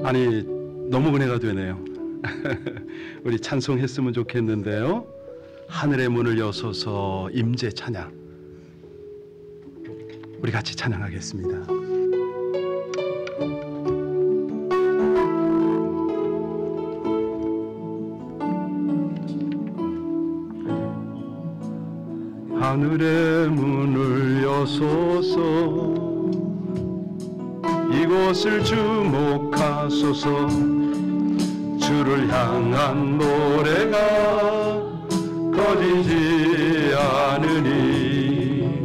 아니, 너무 은혜가 되네요. 우리 찬송했으면 좋겠는데요. 하늘의 문을 여소서 임재 찬양, 우리 같이 찬양하겠습니다. 하늘의 문을 여소서 이곳을 주목하소서. 주를 향한 노래가 꺼지지 않으니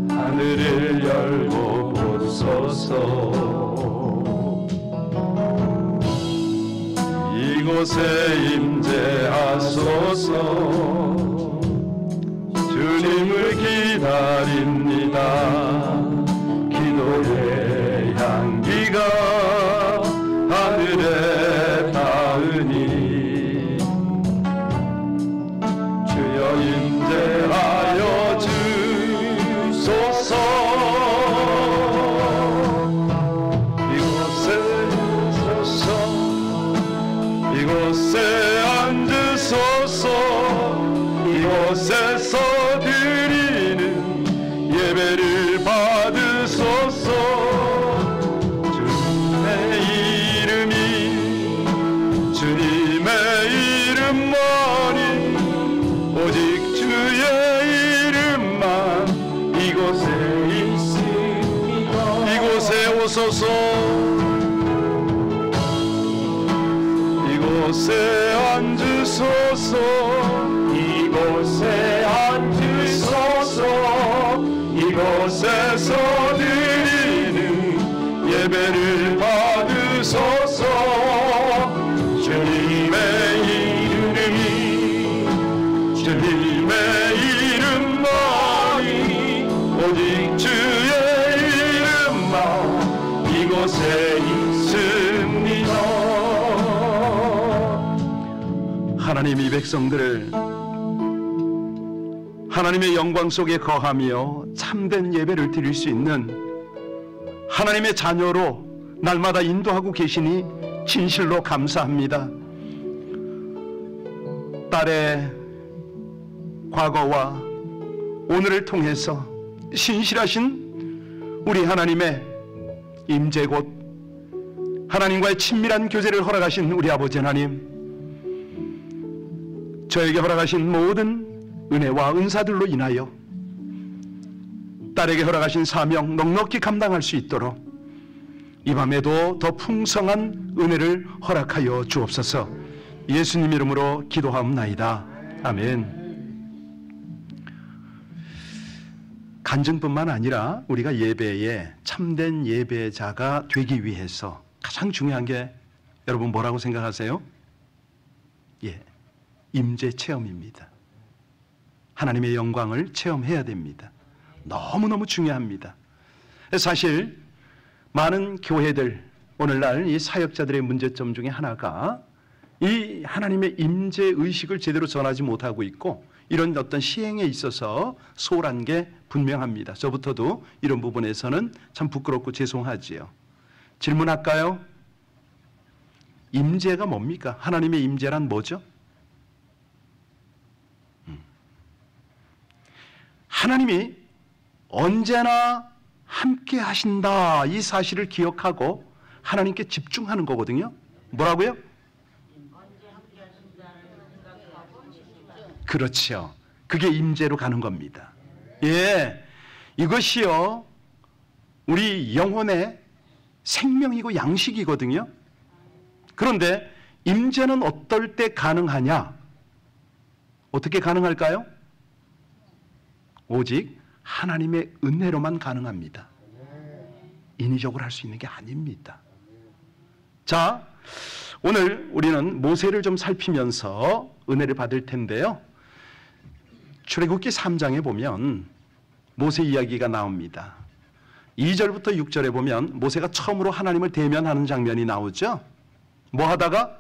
하늘을 열고 보소서. 이곳에 임재하소서. 주님을 기다립니다. 기도의 향기가 하늘에 닿으니 주여 임재하여 주소서. 이곳에 서서 이곳에 앉으소서. 이곳에서 드리는 예배를 받으소서. 주님의 이름만이 오직 주의 이름만 이곳에 있습니다. 이곳에 오소서. 이곳에 앉으소서. 이곳에 앉으소서. 이곳에서 드리는 예배를 받으소서. 주님의 이름만이 오직 주의 이름만 이곳에 있습니다. 하나님, 이 백성들을 하나님의 영광 속에 거하며 참된 예배를 드릴 수 있는 하나님의 자녀로 날마다 인도하고 계시니 진실로 감사합니다. 딸의 과거와 오늘을 통해서 신실하신 우리 하나님의 임재 곧 하나님과의 친밀한 교제를 허락하신 우리 아버지 하나님, 저에게 허락하신 모든 은혜와 은사들로 인하여 딸에게 허락하신 사명 넉넉히 감당할 수 있도록 이 밤에도 더 풍성한 은혜를 허락하여 주옵소서. 예수님 이름으로 기도하옵나이다. 아멘. 간증뿐만 아니라 우리가 예배에 참된 예배자가 되기 위해서 가장 중요한 게 여러분 뭐라고 생각하세요? 임재 체험입니다. 하나님의 영광을 체험해야 됩니다. 너무너무 중요합니다. 사실 많은 교회들, 오늘날 이 사역자들의 문제점 중에 하나가 이 하나님의 임재 의식을 제대로 전하지 못하고 있고 이런 어떤 시행에 있어서 소홀한 게 분명합니다. 저부터도 이런 부분에서는 참 부끄럽고 죄송하지요. 질문할까요? 임재가 뭡니까? 하나님의 임재란 뭐죠? 하나님이 언제나 함께 하신다, 이 사실을 기억하고 하나님께 집중하는 거거든요. 뭐라고요? 그렇죠. 그게 임재로 가는 겁니다. 이것이요 우리 영혼의 생명이고 양식이거든요. 그런데 임재는 어떨 때 가능하냐? 어떻게 가능할까요? 오직 하나님의 은혜로만 가능합니다. 인위적으로 할 수 있는 게 아닙니다. 자, 오늘 우리는 모세를 좀 살피면서 은혜를 받을 텐데요. 출애굽기 3장에 보면 모세 이야기가 나옵니다. 2절부터 6절에 보면 모세가 처음으로 하나님을 대면하는 장면이 나오죠. 뭐 하다가?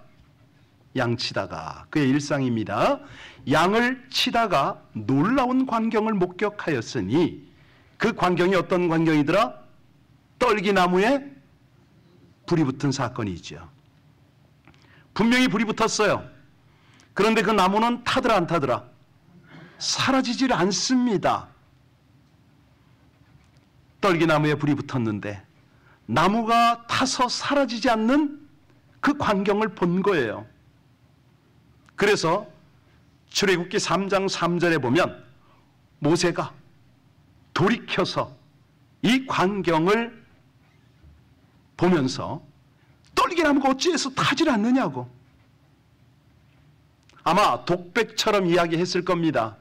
양 치다가. 그의 일상입니다. 양을 치다가 놀라운 광경을 목격하였으니 그 광경이 어떤 광경이더라? 떨기나무에 불이 붙은 사건이죠. 분명히 불이 붙었어요. 그런데 그 나무는 타더라 안 타더라? 사라지질 않습니다. 떨기나무에 불이 붙었는데 나무가 타서 사라지지 않는 그 광경을 본 거예요. 그래서 출애굽기 3장 3절에 보면 모세가 돌이켜서 이 광경을 보면서 떨기나무가 어찌해서 타질 않느냐고 아마 독백처럼 이야기했을 겁니다.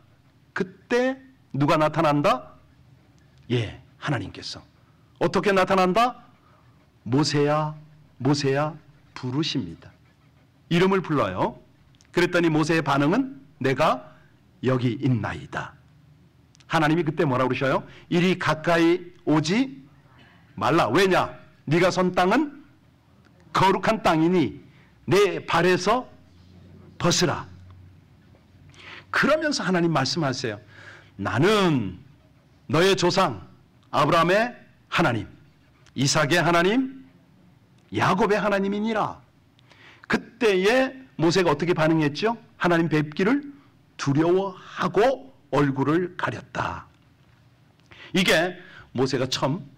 그때 누가 나타난다? 예, 하나님께서. 어떻게 나타난다? 모세야, 모세야 부르십니다. 이름을 불러요. 그랬더니 모세의 반응은 내가 여기 있나이다. 하나님이 그때 뭐라고 그러셔요? 이리 가까이 오지 말라. 왜냐? 네가 선 땅은 거룩한 땅이니 내 발에서 벗으라. 그러면서 하나님 말씀하세요. 나는 너의 조상 아브라함의 하나님, 이삭의 하나님, 야곱의 하나님이니라. 그때에 모세가 어떻게 반응했죠? 하나님 뵙기를 두려워하고 얼굴을 가렸다. 이게 모세가 처음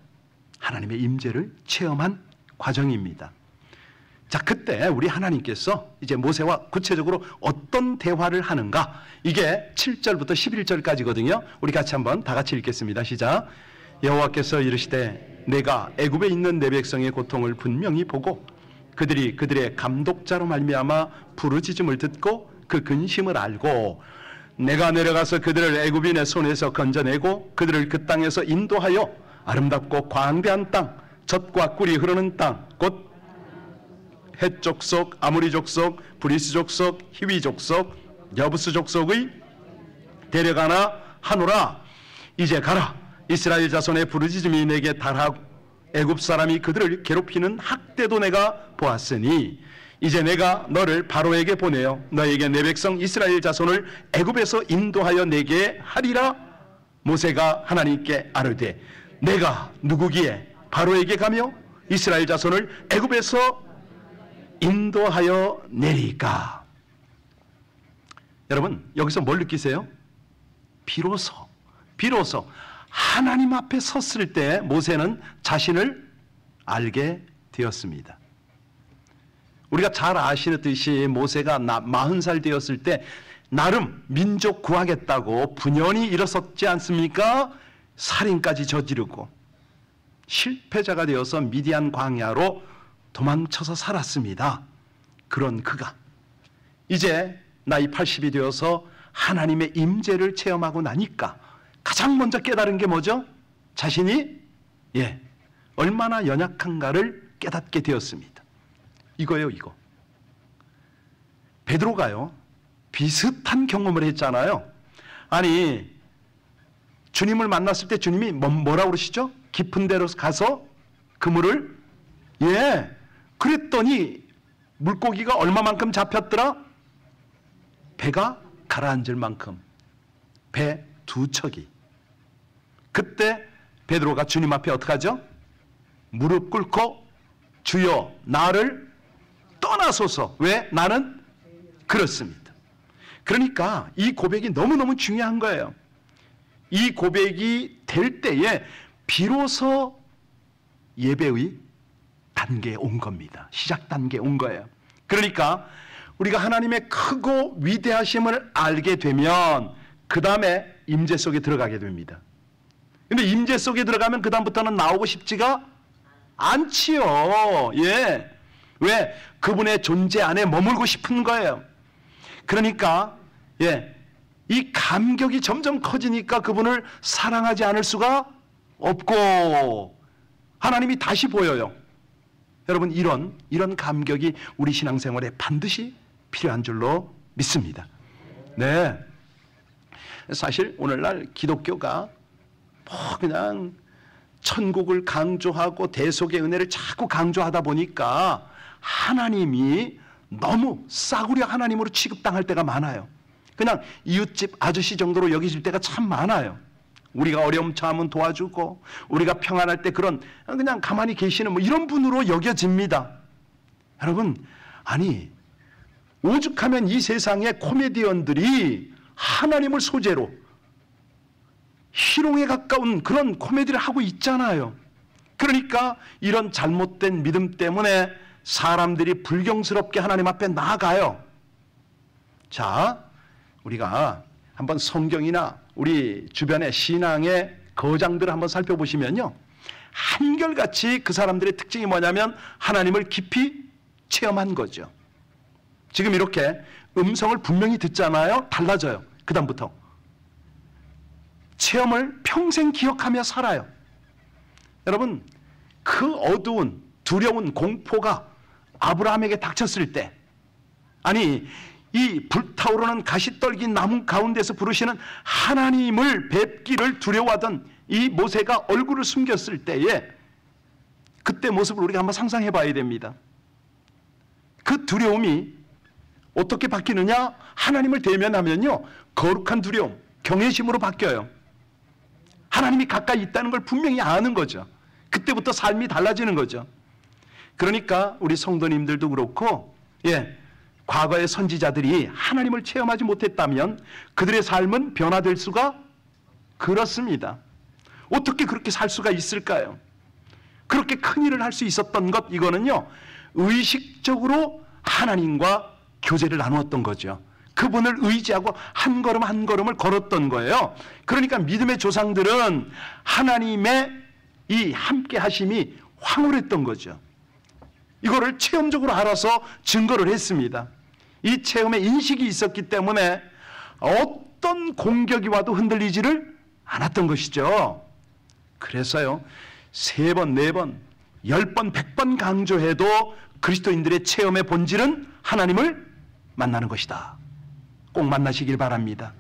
하나님의 임재를 체험한 과정입니다. 자, 그때 우리 하나님께서 이제 모세와 구체적으로 어떤 대화를 하는가? 이게 7절부터 11절까지거든요. 우리 같이 한번 다 같이 읽겠습니다. 시작. 여호와께서 이르시되 내가 애굽에 있는 내 백성의 고통을 분명히 보고 그들이 그들의 감독자로 말미암아 부르짖음을 듣고 그 근심을 알고 내가 내려가서 그들을 애굽인의 손에서 건져내고 그들을 그 땅에서 인도하여 아름답고 광대한 땅, 젖과 꿀이 흐르는 땅, 곧 헷 족속, 아모리 족속, 브리스 족속, 히위 족속, 여부스 족속의 데려가나 하노라. 이제 가라. 이스라엘 자손의 부르짖음이 내게 달하고 애굽 사람이 그들을 괴롭히는 학대도 내가 보았으니 이제 내가 너를 바로에게 보내어 너에게 내 백성 이스라엘 자손을 애굽에서 인도하여 내게 하리라. 모세가 하나님께 아뢰되 내가 누구기에 바로에게 가며 이스라엘 자손을 애굽에서 인도하여 내리까. 여러분 여기서 뭘 느끼세요? 비로소 하나님 앞에 섰을 때 모세는 자신을 알게 되었습니다. 우리가 잘 아시듯이 모세가 40살 되었을 때 나름 민족 구하겠다고 분연히 일어섰지 않습니까? 살인까지 저지르고 실패자가 되어서 미디안 광야로 도망쳐서 살았습니다. 그런 그가 이제 나이 80이 되어서 하나님의 임재를 체험하고 나니까 가장 먼저 깨달은 게 뭐죠? 자신이 얼마나 연약한가를 깨닫게 되었습니다. 이거예요, 이거. 베드로가요 비슷한 경험을 했잖아요. 아니 주님을 만났을 때 주님이 뭐라고 그러시죠? 깊은 데로 가서 그물을 그랬더니 물고기가 얼마만큼 잡혔더라? 배가 가라앉을 만큼, 배 2척이. 그때 베드로가 주님 앞에 어떻게 하죠? 무릎 꿇고 주여 나를 떠나소서. 왜? 나는 그렇습니다. 그러니까 이 고백이 너무너무 중요한 거예요. 이 고백이 될 때에 비로소 예배의 단계에 온 겁니다. 시작 단계에 온 거예요. 그러니까 우리가 하나님의 크고 위대하심을 알게 되면 그 다음에 임재 속에 들어가게 됩니다. 근데 임재 속에 들어가면 그 다음부터는 나오고 싶지가 않지요. 왜? 그분의 존재 안에 머물고 싶은 거예요. 그러니까 이 감격이 점점 커지니까 그분을 사랑하지 않을 수가 없고 하나님이 다시 보여요. 여러분 이런 감격이 우리 신앙생활에 반드시 필요한 줄로 믿습니다. 네. 사실 오늘날 기독교가 그냥 천국을 강조하고 대속의 은혜를 자꾸 강조하다 보니까 하나님이 너무 싸구려 하나님으로 취급당할 때가 많아요. 그냥 이웃집 아저씨 정도로 여겨질 때가 참 많아요. 우리가 어려움 처하면 도와주고 우리가 평안할 때 그냥 가만히 계시는 이런 분으로 여겨집니다. 여러분, 아니 오죽하면 이 세상의 코미디언들이 하나님을 소재로 희롱에 가까운 그런 코미디를 하고 있잖아요. 그러니까 이런 잘못된 믿음 때문에 사람들이 불경스럽게 하나님 앞에 나아가요. 자, 우리가 한번 성경이나 우리 주변의 신앙의 거장들을 한번 살펴보시면요, 한결같이 그 사람들의 특징이 뭐냐면 하나님을 깊이 체험한 거죠. 지금 이렇게 음성을 분명히 듣잖아요. 달라져요. 그 다음부터 체험을 평생 기억하며 살아요. 여러분, 그 어두운 두려운 공포가 아브라함에게 닥쳤을 때, 아니 이 불타오르는 가시떨긴 나무 가운데서 부르시는 하나님을 뵙기를 두려워하던 이 모세가 얼굴을 숨겼을 때에 그때 모습을 우리가 한번 상상해 봐야 됩니다. 그 두려움이 어떻게 바뀌느냐? 하나님을 대면하면요, 거룩한 두려움, 경외심으로 바뀌어요. 하나님이 가까이 있다는 걸 분명히 아는 거죠. 그때부터 삶이 달라지는 거죠. 그러니까 우리 성도님들도 그렇고, 과거의 선지자들이 하나님을 체험하지 못했다면 그들의 삶은 변화될 수가, 그렇습니다. 어떻게 그렇게 살 수가 있을까요? 그렇게 큰 일을 할 수 있었던 것, 이거는요, 의식적으로 하나님과 교제를 나누었던 거죠. 그분을 의지하고 한 걸음 한 걸음을 걸었던 거예요. 그러니까 믿음의 조상들은 하나님의 이 함께 하심이 황홀했던 거죠. 이거를 체험적으로 알아서 증거를 했습니다. 이 체험의 인식이 있었기 때문에 어떤 공격이 와도 흔들리지를 않았던 것이죠. 그래서요, 3번, 4번, 10번, 100번 강조해도 그리스도인들의 체험의 본질은 하나님을 만나는 것이다. 꼭 만나시길 바랍니다.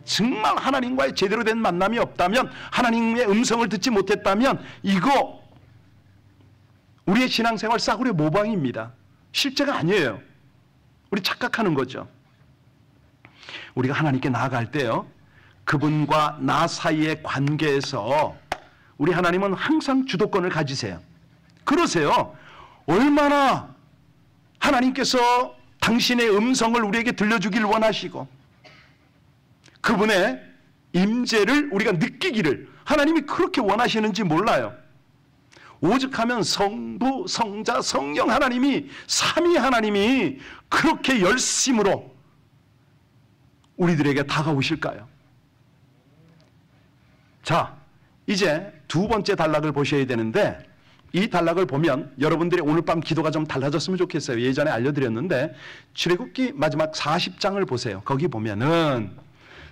정말 하나님과의 제대로 된 만남이 없다면, 하나님의 음성을 듣지 못했다면 이거 우리의 신앙생활 싸구려 모방입니다. 실제가 아니에요. 우리 착각하는 거죠. 우리가 하나님께 나아갈 때요, 그분과 나 사이의 관계에서 우리 하나님은 항상 주도권을 가지세요. 그러세요. 얼마나 하나님께서 당신의 음성을 우리에게 들려주길 원하시고 그분의 임재를 우리가 느끼기를 하나님이 그렇게 원하시는지 몰라요. 오죽하면 성부, 성자, 성령 하나님이, 삼위 하나님이 그렇게 열심으로 우리들에게 다가오실까요? 자, 이제 2번째 단락을 보셔야 되는데, 이 단락을 보면 여러분들의 오늘 밤 기도가 좀 달라졌으면 좋겠어요. 예전에 알려드렸는데 출애굽기 마지막 40장을 보세요. 거기 보면은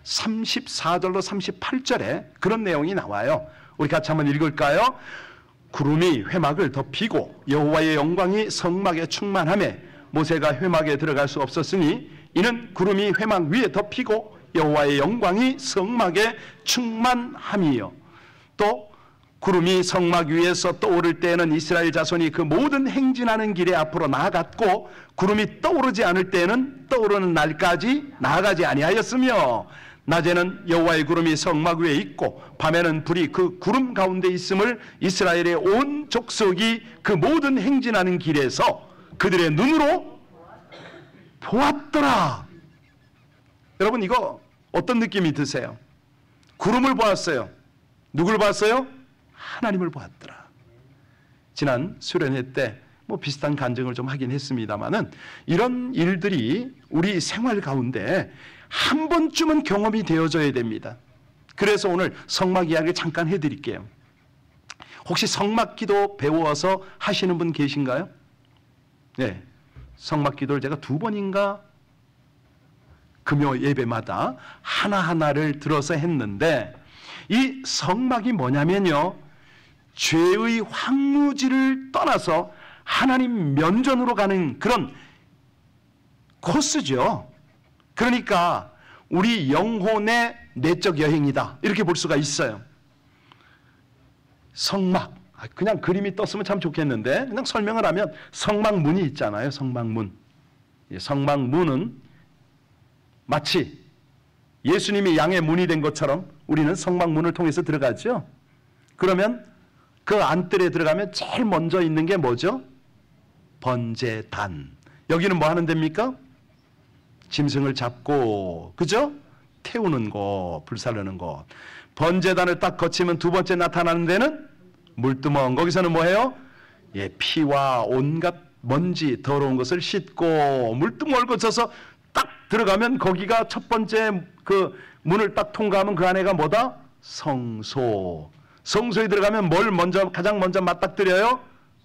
34절로 38절에 그런 내용이 나와요. 우리 같이 한번 읽을까요? 구름이 회막을 덮이고 여호와의 영광이 성막에 충만하매 모세가 회막에 들어갈 수 없었으니 이는 구름이 회막 위에 덮이고 여호와의 영광이 성막에 충만함이요. 또 구름이 성막 위에서 떠오를 때에는 이스라엘 자손이 그 모든 행진하는 길에 앞으로 나아갔고 구름이 떠오르지 않을 때에는 떠오르는 날까지 나아가지 아니하였으며 낮에는 여호와의 구름이 성막 위에 있고 밤에는 불이 그 구름 가운데 있음을 이스라엘의 온 족속이 그 모든 행진하는 길에서 그들의 눈으로 보았더라. 여러분, 이거 어떤 느낌이 드세요? 구름을 보았어요. 누굴 봤어요? 하나님을 보았더라. 지난 수련회 때 비슷한 간증을 좀 하긴 했습니다만은 이런 일들이 우리 생활 가운데 한 번쯤은 경험이 되어져야 됩니다. 그래서 오늘 성막 이야기를 잠깐 해드릴게요. 혹시 성막 기도 배워서 하시는 분 계신가요? 네, 성막 기도를 제가 2번인가 금요 예배마다 하나하나를 들어서 했는데, 이 성막이 뭐냐면요, 죄의 황무지를 떠나서 하나님 면전으로 가는 그런 코스죠. 그러니까 우리 영혼의 내적 여행이다, 이렇게 볼 수가 있어요. 성막, 그냥 그림이 떴으면 참 좋겠는데 그냥 설명을 하면 성막문이 있잖아요. 성막문. 성막문은 마치 예수님이 양의 문이 된 것처럼 우리는 성막 문을 통해서 들어가죠. 그러면 그 안뜰에 들어가면 제일 먼저 있는 게 뭐죠? 번제단. 여기는 뭐 하는 데입니까? 짐승을 잡고, 그죠? 태우는 거, 불사르는 거. 번제단을 딱 거치면 두 번째 나타나는 데는 물두멍. 거기서는 뭐예요? 예, 피와 온갖 먼지, 더러운 것을 씻고 물두멍을 거쳐서 딱 들어가면 거기가 첫 번째 그 문을 딱 통과하면 그 안에가 뭐다? 성소. 성소에 들어가면 뭘 먼저, 가장 먼저 맞닥뜨려요?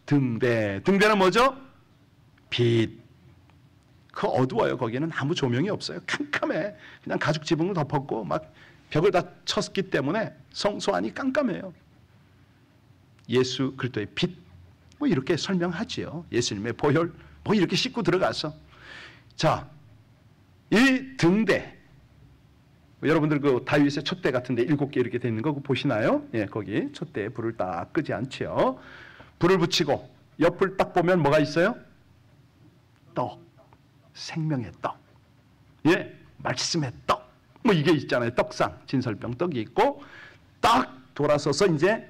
등대. 등대는 뭐죠? 빛. 그 어두워요. 거기는 아무 조명이 없어요. 캄캄해. 그냥 가죽 지붕을 덮었고 막 벽을 다 쳤기 때문에 성소 안이 깜깜해요. 예수 그리스도의 빛, 뭐 이렇게 설명하지요. 예수님의 보혈, 뭐 이렇게 씻고 들어가서. 자, 이 등대, 여러분들 그 다윗의 촛대 같은데 7개 이렇게 돼 있는 거 보시나요? 예, 거기 촛대에 불을 딱 끄지 않지요. 불을 붙이고 옆을 딱 보면 뭐가 있어요? 떡, 생명의 떡, 예, 말씀의 떡, 뭐 이게 있잖아요. 떡상, 진설병 떡이 있고 딱 돌아서서 이제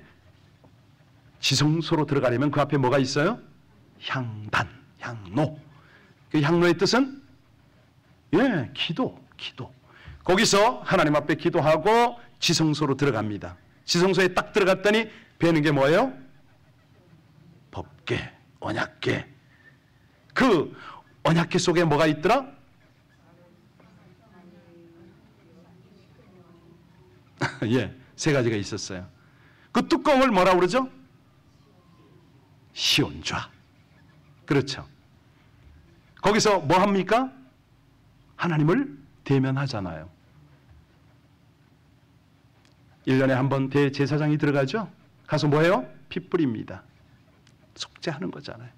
지성소로 들어가려면 그 앞에 뭐가 있어요? 향단, 향로. 그 향로의 뜻은 예, 기도. 거기서 하나님 앞에 기도하고 지성소로 들어갑니다. 지성소에 딱 들어갔더니 뵈는 게 뭐예요? 법궤, 언약궤. 그 언약궤 속에 뭐가 있더라? 예, 3가지가 있었어요. 그 뚜껑을 뭐라 그러죠? 시온좌. 그렇죠. 거기서 뭐 합니까? 하나님을 대면하잖아요. 1년에 한 번 대제사장이 들어가죠. 가서 뭐해요? 피 뿌립니다. 속죄하는 거잖아요.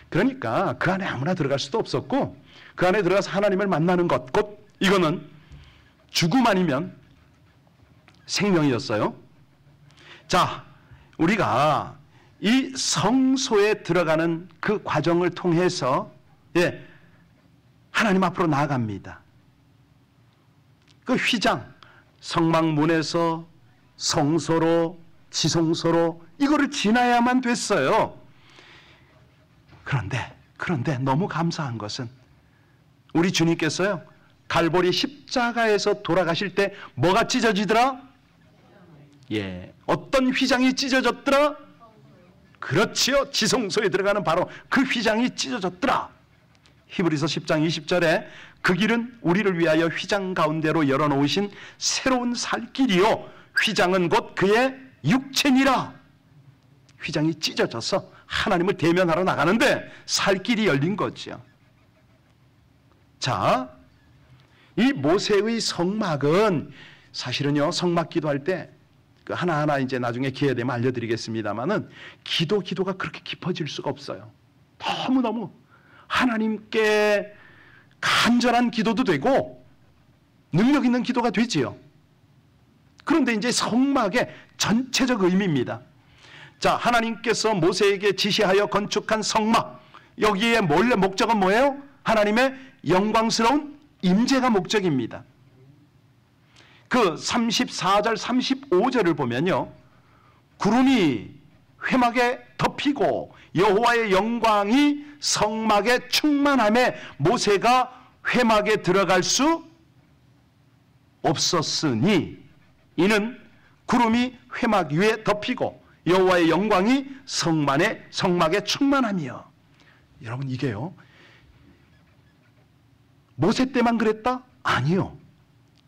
그러니까 그 안에 아무나 들어갈 수도 없었고 그 안에 들어가서 하나님을 만나는 것, 곧 이거는 죽음 아니면 생명이었어요. 자, 우리가 이 성소에 들어가는 그 과정을 통해서 예, 하나님 앞으로 나아갑니다. 그 휘장, 성막문에서 성소로, 지성소로 이거를 지나야만 됐어요. 그런데 너무 감사한 것은 우리 주님께서요, 갈보리 십자가에서 돌아가실 때 뭐가 찢어지더라? 예, 어떤 휘장이 찢어졌더라? 그렇지요. 지성소에 들어가는 바로 그 휘장이 찢어졌더라. 히브리서 10장 20절에 그 길은 우리를 위하여 휘장 가운데로 열어놓으신 새로운 살 길이요 휘장은 곧 그의 육체니라. 휘장이 찢어져서 하나님을 대면하러 나가는데 살 길이 열린 거죠. 자, 이 모세의 성막은 사실은요, 성막 기도할 때 그 하나하나 이제 나중에 기회 되면 알려드리겠습니다만은 기도가 그렇게 깊어질 수가 없어요. 너무너무 하나님께 간절한 기도도 되고 능력 있는 기도가 되지요. 그런데 이제 성막의 전체적 의미입니다. 자, 하나님께서 모세에게 지시하여 건축한 성막, 여기에 원래 목적은 뭐예요? 하나님의 영광스러운 임재가 목적입니다. 그 34절 35절을 보면요, 구름이 회막에 덮이고 여호와의 영광이 성막에 충만함에 모세가 회막에 들어갈 수 없었으니 이는 구름이 회막 위에 덮이고 여호와의 영광이 성막에 충만함이요. 여러분, 이게요, 모세 때만 그랬다? 아니요.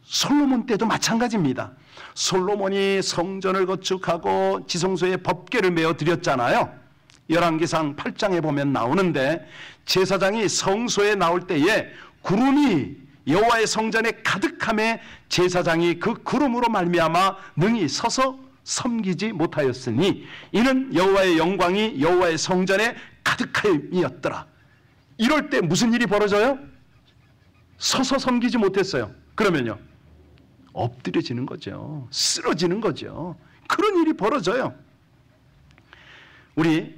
솔로몬 때도 마찬가지입니다. 솔로몬이 성전을 건축하고 지성소에 법궤를 메어 드렸잖아요. 열왕기상 8장에 보면 나오는데 제사장이 성소에 나올 때에 구름이 여호와의 성전에 가득함에 제사장이 그 구름으로 말미암아 능히 서서 섬기지 못하였으니 이는 여호와의 영광이 여호와의 성전에 가득함이었더라. 이럴 때 무슨 일이 벌어져요? 서서 섬기지 못했어요. 그러면요, 엎드려지는 거죠. 쓰러지는 거죠. 그런 일이 벌어져요. 우리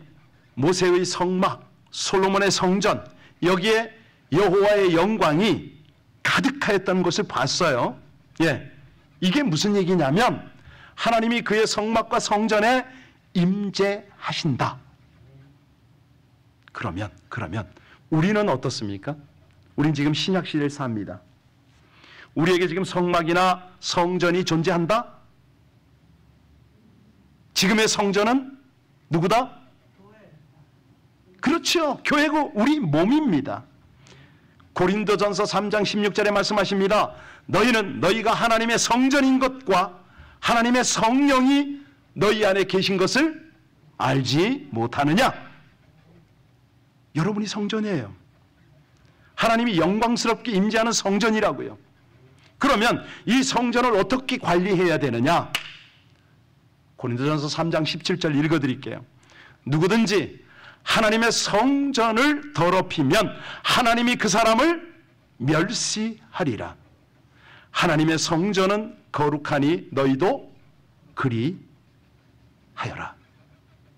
모세의 성막, 솔로몬의 성전, 여기에 여호와의 영광이 가득하였다는 것을 봤어요. 예, 이게 무슨 얘기냐면 하나님이 그의 성막과 성전에 임재하신다. 그러면 우리는 어떻습니까? 우린 지금 신약 시대를 삽니다. 우리에게 지금 성막이나 성전이 존재한다? 지금의 성전은 누구다? 그렇죠. 교회고 우리 몸입니다. 고린도전서 3장 16절에 말씀하십니다. 너희는 너희가 하나님의 성전인 것과 하나님의 성령이 너희 안에 계신 것을 알지 못하느냐? 여러분이 성전이에요. 하나님이 영광스럽게 임재하는 성전이라고요. 그러면 이 성전을 어떻게 관리해야 되느냐? 고린도전서 3장 17절 읽어드릴게요. 누구든지 하나님의 성전을 더럽히면 하나님이 그 사람을 멸시하리라. 하나님의 성전은 거룩하니 너희도 그리하여라.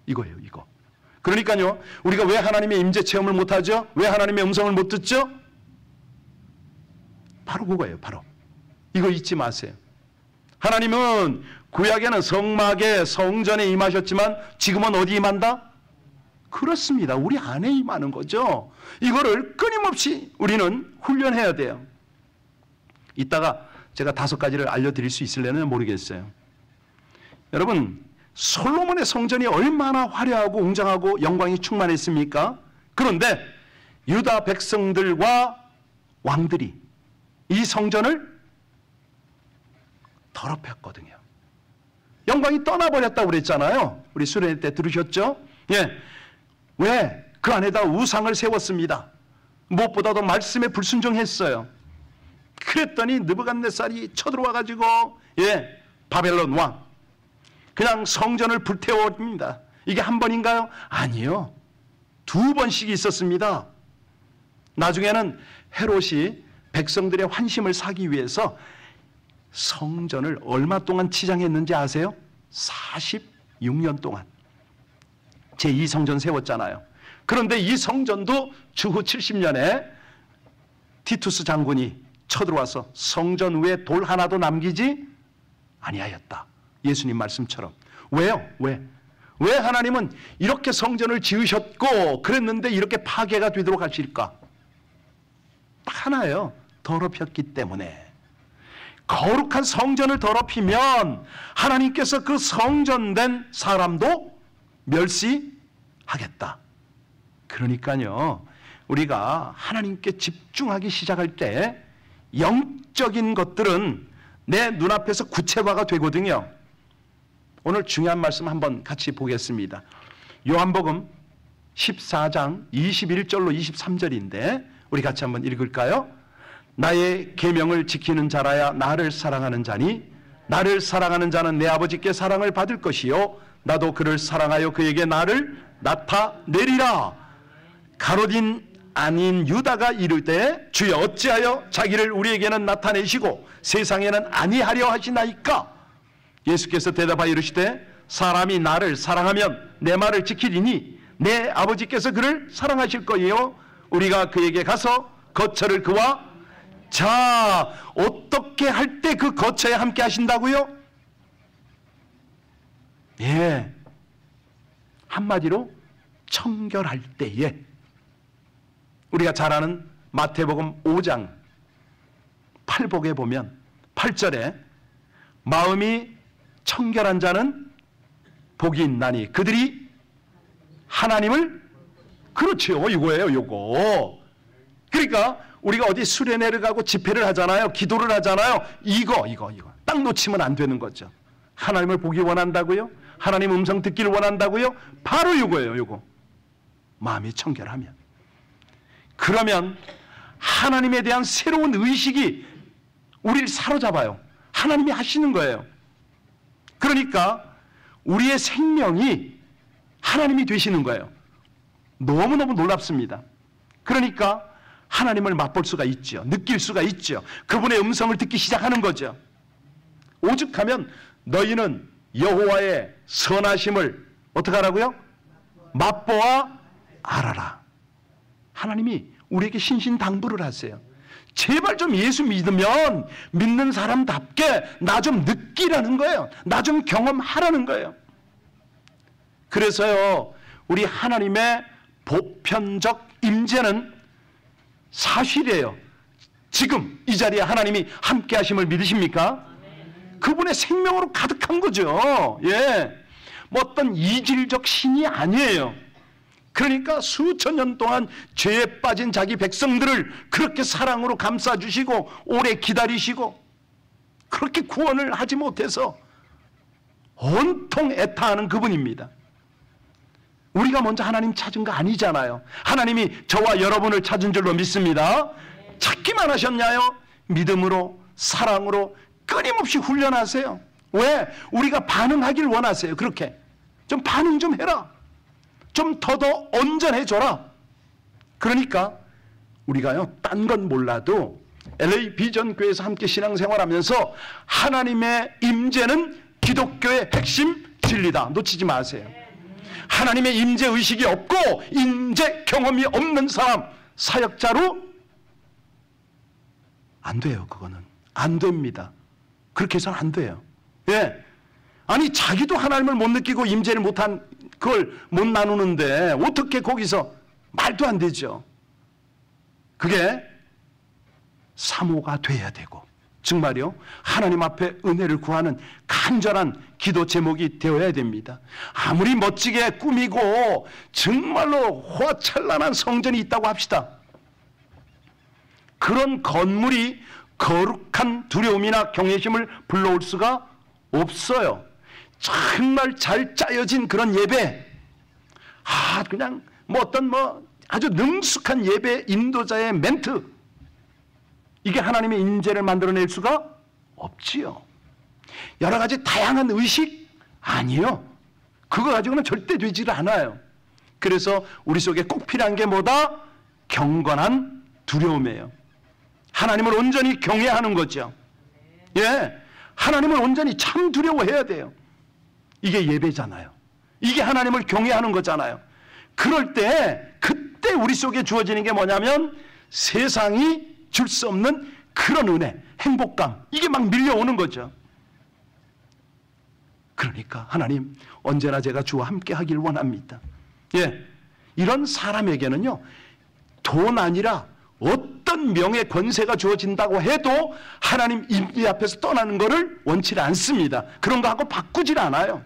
이거예요, 이거. 그러니까요, 우리가 왜 하나님의 임재 체험을 못하죠? 왜 하나님의 음성을 못 듣죠? 바로 그거예요, 바로. 이거 잊지 마세요. 하나님은 구약에는 성막에 성전에 임하셨지만 지금은 어디 임한다? 그렇습니다. 우리 안에 임하는 거죠. 이거를 끊임없이 우리는 훈련해야 돼요. 이따가 제가 5가지를 알려드릴 수 있을려나 모르겠어요. 여러분, 솔로몬의 성전이 얼마나 화려하고 웅장하고 영광이 충만했습니까? 그런데 유다 백성들과 왕들이 이 성전을 더럽혔거든요. 영광이 떠나버렸다고 그랬잖아요. 우리 수련회 때 들으셨죠? 예. 왜? 그 안에다 우상을 세웠습니다. 무엇보다도 말씀에 불순종했어요. 그랬더니 느부갓네살이 쳐들어와가지고 바벨론 왕 그냥 성전을 불태워옵니다. 이게 한 번인가요? 아니요. 2번씩 있었습니다. 나중에는 헤롯이 백성들의 환심을 사기 위해서 성전을 얼마 동안 치장했는지 아세요? 46년 동안. 제2성전 세웠잖아요. 그런데 이 성전도 주후 70년에 티투스 장군이 쳐들어와서 성전 위에 돌 하나도 남기지 아니하였다. 예수님 말씀처럼. 왜요? 왜 하나님은 이렇게 성전을 지으셨고 그랬는데 이렇게 파괴가 되도록 하실까? 딱 하나예요. 더럽혔기 때문에. 거룩한 성전을 더럽히면 하나님께서 그 성전된 사람도 멸시하겠다. 그러니까요, 우리가 하나님께 집중하기 시작할 때 영적인 것들은 내 눈앞에서 구체화가 되거든요. 오늘 중요한 말씀 한번 같이 보겠습니다. 요한복음 14장 21절로 23절인데 우리 같이 한번 읽을까요? 나의 계명을 지키는 자라야 나를 사랑하는 자니 나를 사랑하는 자는 내 아버지께 사랑을 받을 것이요 나도 그를 사랑하여 그에게 나를 나타내리라. 가롯인 아닌 유다가 이르되 주여 어찌하여 자기를 우리에게는 나타내시고 세상에는 아니하려 하시나이까? 예수께서 대답하여 이르시되 사람이 나를 사랑하면 내 말을 지키리니 내 아버지께서 그를 사랑하실 거예요. 우리가 그에게 가서 거처를 그와 자, 어떻게 할 때 그 거처에 함께 하신다고요? 예, 한마디로 청결할 때에. 우리가 잘 아는 마태복음 5장 8복에 보면 8절에 마음이 청결한 자는 복이 있나니 그들이 하나님을, 그렇죠, 이거예요, 이거. 그러니까 우리가 어디 수련회를 가고 집회를 하잖아요. 기도를 하잖아요. 이거 딱 놓치면 안 되는 거죠. 하나님을 보기 원한다고요? 하나님 음성 듣기를 원한다고요? 바로 이거예요, 이거. 마음이 청결하면. 그러면 하나님에 대한 새로운 의식이 우리를 사로잡아요. 하나님이 하시는 거예요. 그러니까 우리의 생명이 하나님이 되시는 거예요. 너무너무 놀랍습니다. 그러니까 하나님을 맛볼 수가 있죠. 느낄 수가 있죠. 그분의 음성을 듣기 시작하는 거죠. 오죽하면 너희는 여호와의 선하심을 어떻게 하라고요? 맛보아 알아라. 하나님이 우리에게 신신당부를 하세요. 제발 좀 예수 믿으면 믿는 사람답게 나 좀 느끼라는 거예요. 나 좀 경험하라는 거예요. 그래서요, 우리 하나님의 보편적 임재는 사실이에요. 지금 이 자리에 하나님이 함께 하심을 믿으십니까? 그분의 생명으로 가득한 거죠. 예. 뭐 어떤 이질적 신이 아니에요. 그러니까 수천 년 동안 죄에 빠진 자기 백성들을 그렇게 사랑으로 감싸주시고 오래 기다리시고 그렇게 구원을 하지 못해서 온통 애타하는 그분입니다. 우리가 먼저 하나님 찾은 거 아니잖아요. 하나님이 저와 여러분을 찾은 줄로 믿습니다. 찾기만 하셨냐요? 믿음으로, 사랑으로 끊임없이 훈련하세요. 왜? 우리가 반응하길 원하세요. 그렇게 좀 반응 좀 해라. 좀 더 온전해져라. 그러니까 우리가요, 딴 건 몰라도 LA 비전교회에서 함께 신앙생활하면서 하나님의 임재는 기독교의 핵심 진리다. 놓치지 마세요. 하나님의 임재 의식이 없고 임재 경험이 없는 사람, 사역자로 안 돼요. 그거는 안 됩니다. 그렇게 해서는 안 돼요. 예. 아니 자기도 하나님을 못 느끼고 임재를 못한 그걸 못 나누는데 어떻게 거기서 말도 안 되죠. 그게 사모가 돼야 되고 정말요 하나님 앞에 은혜를 구하는 간절한 기도 제목이 되어야 됩니다. 아무리 멋지게 꾸미고 정말로 화찬란한 성전이 있다고 합시다. 그런 건물이 거룩한 두려움이나 경외심을 불러올 수가 없어요. 정말 잘 짜여진 그런 예배, 그냥 어떤 아주 능숙한 예배 인도자의 멘트, 이게 하나님의 임재를 만들어낼 수가 없지요. 여러 가지 다양한 의식 아니요. 그거 가지고는 절대 되지를 않아요. 그래서 우리 속에 꼭 필요한 게 뭐다? 경건한 두려움이에요. 하나님을 온전히 경외하는 거죠. 예, 하나님을 온전히 참 두려워해야 돼요. 이게 예배잖아요. 이게 하나님을 경외하는 거잖아요. 그럴 때 그때 우리 속에 주어지는 게 뭐냐면 세상이 줄 수 없는 그런 은혜, 행복감, 이게 막 밀려오는 거죠. 그러니까 하나님 언제나 제가 주와 함께 하길 원합니다. 예, 이런 사람에게는요 돈 아니라 어떤 명예 권세가 주어진다고 해도 하나님 임재 앞에서 떠나는 것을 원치 않습니다. 그런 거 하고 바꾸질 않아요.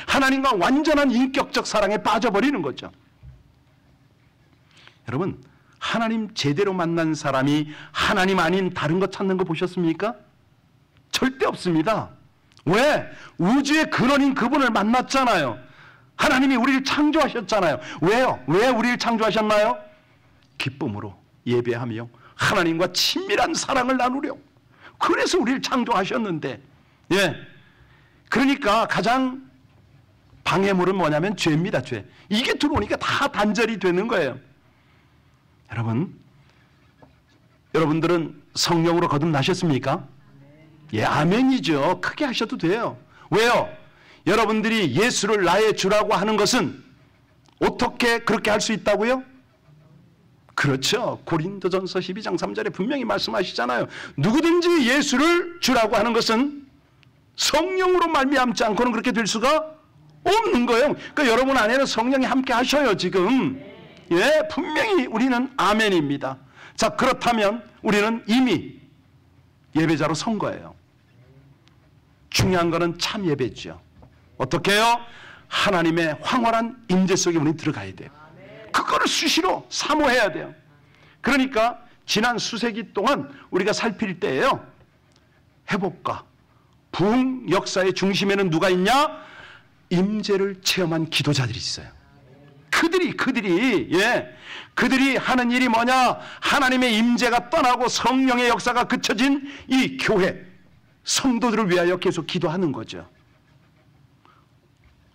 하나님과 완전한 인격적 사랑에 빠져버리는 거죠. 여러분, 하나님 제대로 만난 사람이 하나님 아닌 다른 거 찾는 거 보셨습니까? 절대 없습니다. 왜? 우주의 근원인 그분을 만났잖아요. 하나님이 우리를 창조하셨잖아요. 왜요? 왜 우리를 창조하셨나요? 기쁨으로 예배하며 하나님과 친밀한 사랑을 나누려. 그래서 우리를 창조하셨는데, 예. 그러니까 가장 방해물은 뭐냐면 죄입니다. 죄. 이게 들어오니까 다 단절이 되는 거예요. 여러분들은 성령으로 거듭나셨습니까? 예, 아멘이죠. 크게 하셔도 돼요. 왜요? 여러분들이 예수를 나의 주라고 하는 것은 어떻게 그렇게 할 수 있다고요? 그렇죠. 고린도전서 12장 3절에 분명히 말씀하시잖아요. 누구든지 예수를 주라고 하는 것은 성령으로 말미암지 않고는 그렇게 될 수가 없는 거예요. 그러니까 여러분 안에는 성령이 함께 하셔요, 지금. 예, 분명히 우리는 아멘입니다. 자, 그렇다면 우리는 이미 예배자로 선 거예요. 중요한 거는 참 예배죠. 어떻게 해요? 하나님의 황홀한 임재 속에 우리는 들어가야 돼요. 그거를 수시로 사모해야 돼요. 그러니까 지난 수세기 동안 우리가 살필 때에요, 회복과 부흥 역사의 중심에는 누가 있냐? 임재를 체험한 기도자들이 있어요. 그들이 하는 일이 뭐냐? 하나님의 임재가 떠나고 성령의 역사가 그쳐진 이 교회 성도들을 위하여 계속 기도하는 거죠.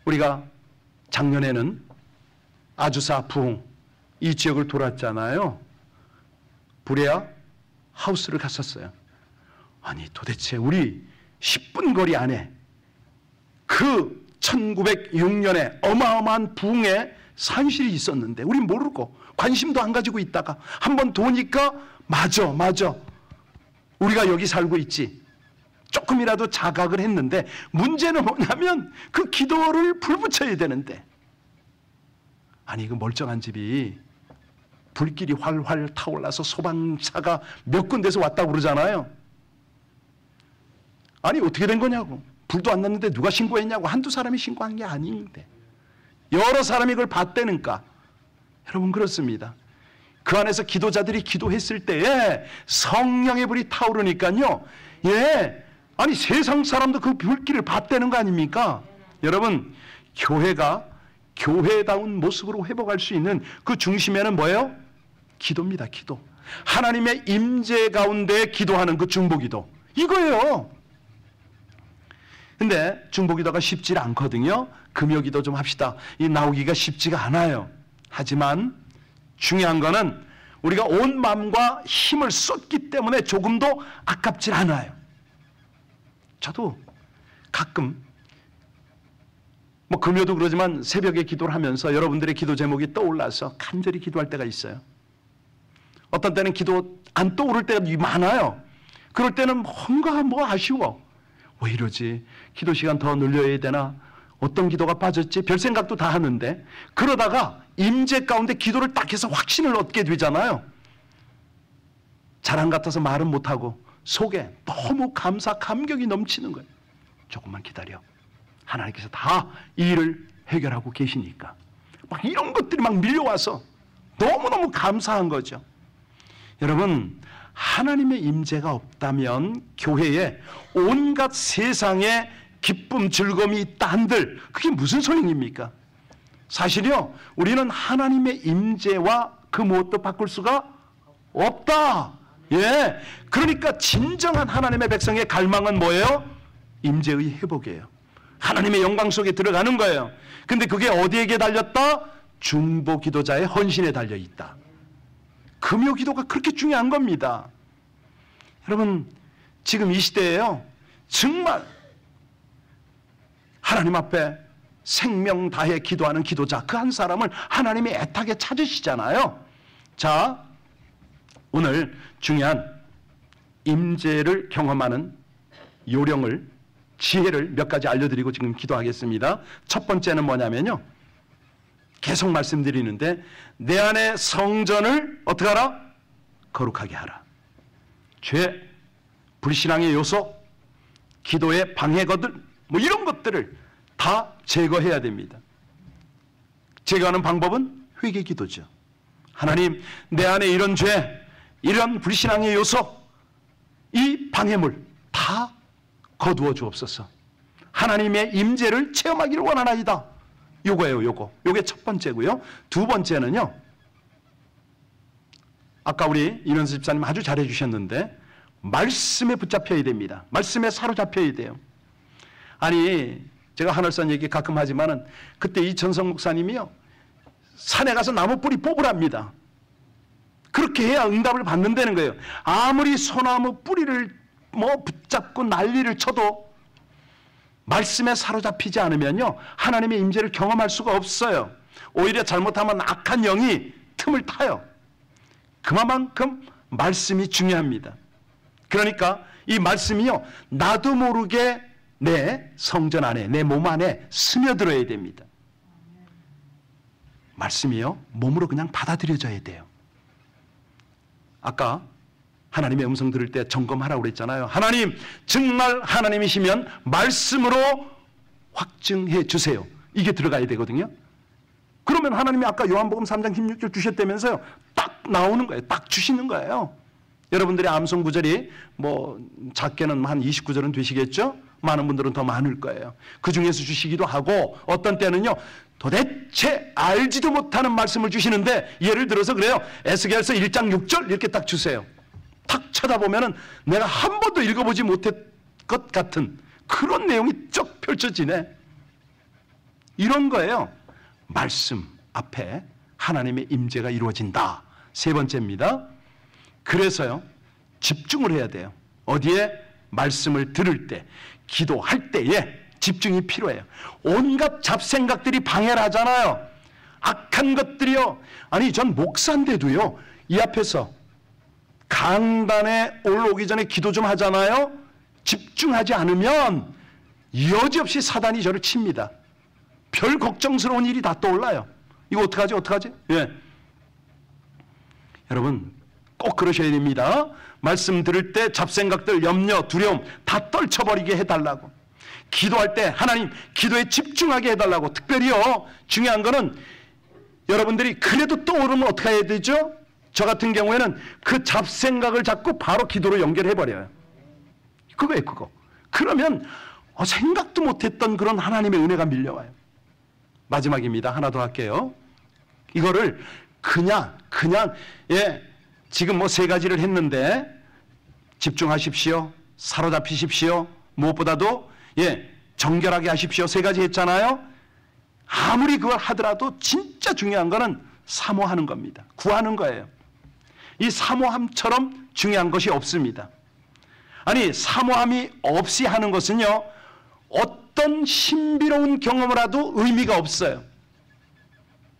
우리가 작년에는 아주사 부흥 이 지역을 돌았잖아요. 부레아 하우스를 갔었어요. 아니 도대체 우리 10분 거리 안에 그 1906년에 어마어마한 부흥의 산실이 있었는데 우리 모르고 관심도 안 가지고 있다가 한번 도니까 맞아. 우리가 여기 살고 있지. 조금이라도 자각을 했는데 문제는 뭐냐면 그 기도를 불붙여야 되는데 아니 그 멀쩡한 집이 불길이 활활 타올라서 소방차가 몇 군데서 왔다고 그러잖아요. 아니 어떻게 된 거냐고. 불도 안 났는데 누가 신고했냐고. 한두 사람이 신고한 게 아닌데 여러 사람이 그걸 봤다니까. 여러분 그렇습니다. 그 안에서 기도자들이 기도했을 때에 성령의 불이 타오르니까요. 아니 세상 사람도 그 불길을 봤다는 거 아닙니까? 여러분 교회가 교회다운 모습으로 회복할 수 있는 그 중심에는 뭐예요? 기도입니다. 기도. 하나님의 임재 가운데 기도하는 그 중보기도 이거예요. 근데 중보기도가 쉽지 않거든요. 금요기도 좀 합시다. 이 나오기가 쉽지가 않아요. 하지만 중요한 거는 우리가 온 마음과 힘을 쏟기 때문에 조금도 아깝지 않아요. 저도 가끔 금요도 그러지만 새벽에 기도를 하면서 여러분들의 기도 제목이 떠올라서 간절히 기도할 때가 있어요. 어떤 때는 기도 안 떠오를 때가 많아요. 그럴 때는 뭔가 아쉬워. 왜 이러지? 기도 시간 더 늘려야 되나? 어떤 기도가 빠졌지? 별 생각도 다 하는데 그러다가 임재 가운데 기도를 딱 해서 확신을 얻게 되잖아요. 자랑 같아서 말은 못하고 속에 너무 감격이 넘치는 거예요. 조금만 기다려. 하나님께서 다 이 일을 해결하고 계시니까. 막 이런 것들이 막 밀려와서 너무너무 감사한 거죠. 여러분 하나님의 임재가 없다면 교회에 온갖 세상의 기쁨, 즐거움이 있다 한들 그게 무슨 소용입니까? 사실요 우리는 하나님의 임재와 그 무엇도 바꿀 수가 없다. 그러니까 진정한 하나님의 백성의 갈망은 뭐예요? 임재의 회복이에요. 하나님의 영광 속에 들어가는 거예요. 근데 그게 어디에게 달렸다? 중보 기도자의 헌신에 달려있다. 금요 기도가 그렇게 중요한 겁니다. 여러분 지금 이 시대에요 정말 하나님 앞에 생명 다해 기도하는 기도자 그 한 사람을 하나님이 애타게 찾으시잖아요. 자, 오늘 중요한 임재를 경험하는 요령을 지혜를 몇 가지 알려드리고 지금 기도하겠습니다. 첫 번째는 뭐냐면요. 계속 말씀드리는데 내 안에 성전을 어떻게 하라? 거룩하게 하라. 죄, 불신앙의 요소, 기도의 방해거들 이런 것들을 다 제거해야 됩니다. 제거하는 방법은 회개 기도죠. 하나님 내 안에 이런 죄, 이런 불신앙의 요소, 이 방해물 다 거두어 주옵소서. 하나님의 임재를 체험하기를 원하나이다. 요거예요. 요게 첫 번째고요. 두 번째는요. 아까 우리 이면수 집사님 아주 잘해 주셨는데 말씀에 붙잡혀야 됩니다. 말씀에 사로잡혀야 돼요. 아니 제가 하늘산 얘기 가끔 하지만은 그때 이천성 목사님이요. 산에 가서 나무 뿌리 뽑으랍니다. 그렇게 해야 응답을 받는다는 거예요. 아무리 소나무 뿌리를 붙잡고 난리를 쳐도 말씀에 사로잡히지 않으면요 하나님의 임재를 경험할 수가 없어요. 오히려 잘못하면 악한 영이 틈을 타요. 그만큼 말씀이 중요합니다. 그러니까 이 말씀이요 나도 모르게 내 성전 안에 내 몸 안에 스며들어야 됩니다. 말씀이요 몸으로 그냥 받아들여져야 돼요. 아까 하나님의 음성 들을 때 점검하라고 그랬잖아요. 하나님 정말 하나님이시면 말씀으로 확증해 주세요. 이게 들어가야 되거든요. 그러면 하나님이 아까 요한복음 3장 16절 주셨다면서요. 딱 나오는 거예요. 딱 주시는 거예요. 여러분들의 암송 구절이 작게는 한 29절은 되시겠죠? 많은 분들은 더 많을 거예요. 그 중에서 주시기도 하고 어떤 때는요. 도대체 알지도 못하는 말씀을 주시는데 예를 들어서 그래요. 에스겔서 1장 6절 이렇게 딱 주세요. 탁 쳐다보면은 내가 한 번도 읽어보지 못했 것 같은 그런 내용이 쩍 펼쳐지네. 이런 거예요. 말씀 앞에 하나님의 임재가 이루어진다. 세 번째입니다. 그래서요. 집중을 해야 돼요. 어디에? 말씀을 들을 때, 기도할 때에 집중이 필요해요. 온갖 잡생각들이 방해를 하잖아요. 악한 것들이요. 아니 전 목사인데도요, 이 앞에서 강단에 올라오기 전에 기도 좀 하잖아요. 집중하지 않으면 여지없이 사단이 저를 칩니다. 별 걱정스러운 일이 다 떠올라요. 이거 어떡하지 어떡하지? 예. 여러분 꼭 그러셔야 됩니다. 말씀 들을 때 잡생각들, 염려, 두려움 다 떨쳐버리게 해달라고. 기도할 때 하나님 기도에 집중하게 해달라고. 특별히요, 중요한 거는 여러분들이 그래도 떠오르면 어떻게 해야 되죠? 저 같은 경우에는 그 잡생각을 잡고 바로 기도로 연결해버려요. 그거예요, 그거. 그러면 생각도 못했던 그런 하나님의 은혜가 밀려와요. 마지막입니다. 하나 더 할게요. 이거를 그냥 예, 지금 뭐 3가지를 했는데 집중하십시오. 사로잡히십시오. 무엇보다도 예, 정결하게 하십시오. 3가지 했잖아요. 아무리 그걸 하더라도 진짜 중요한 거는 사모하는 겁니다. 구하는 거예요. 이 사모함처럼 중요한 것이 없습니다. 아니 사모함이 없이 하는 것은요, 어떤 신비로운 경험을 해도 의미가 없어요.